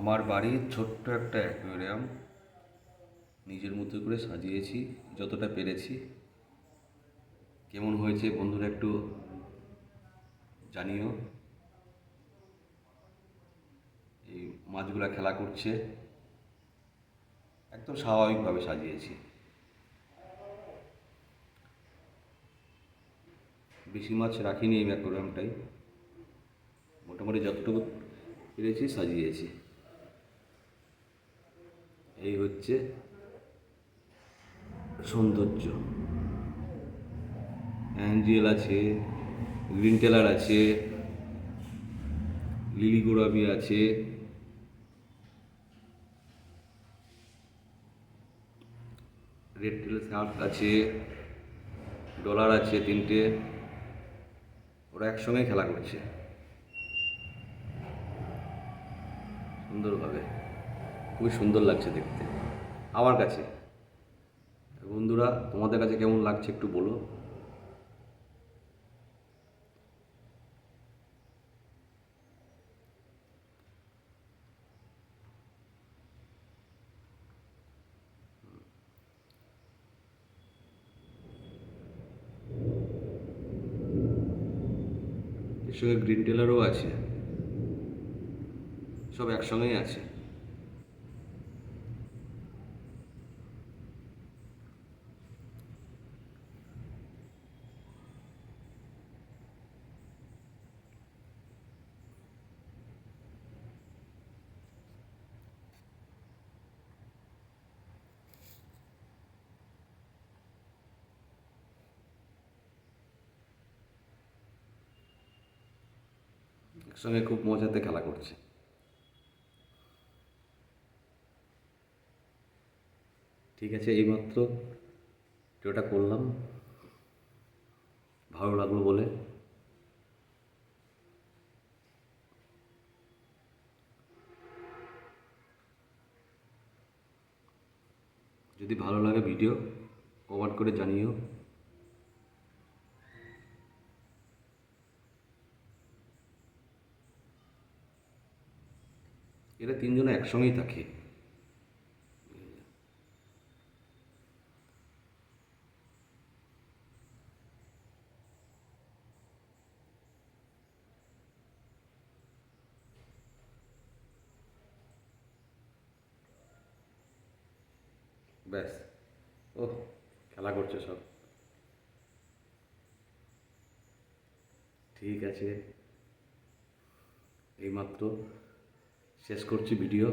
আমার বাড়ির ছোট্ট একটা অ্যাকোয়ারিয়াম নিজের মতো করে সাজিয়েছি যতটা পেরেছি। কেমন হয়েছে বন্ধুরা একটু জানিও। এই মাছগুলা খেলা করছে, একদম স্বাভাবিকভাবে সাজিয়েছি। বেশি মাছ রাখিনি এই অ্যাকোয়ারিয়ামটাই, মোটামুটি যতটুকু পেরেছি সাজিয়েছি। এই হচ্ছে সৌন্দর্য। অ্যাঞ্জেল আছে, গ্রিন টেলার আছে, লিলি গোলাপি আছে, রেড টেল শার্ক আছে, ডলার আছে তিনটে। ওরা একসঙ্গে খেলা করছে সুন্দরভাবে, খুবই সুন্দর লাগছে দেখতে আমার কাছে। বন্ধুরা তোমাদের কাছে কেমন লাগছে একটু বলো। এর সঙ্গে গ্রিন টেলারও আছে, সব একসঙ্গেই আছে। একসঙ্গে খুব মজাতে খেলা করছে। ঠিক আছে, এইমাত্র ভিডিওটা করলাম, ভালো লাগলো বলে। যদি ভালো লাগে ভিডিও কমেন্ট করে জানিও। এরা তিনজনে একসঙ্গেই থাকে। ব্যাস, ও খেলা করছে সব। ঠিক আছে, এইমাত্র শেষ করছি ভিডিও।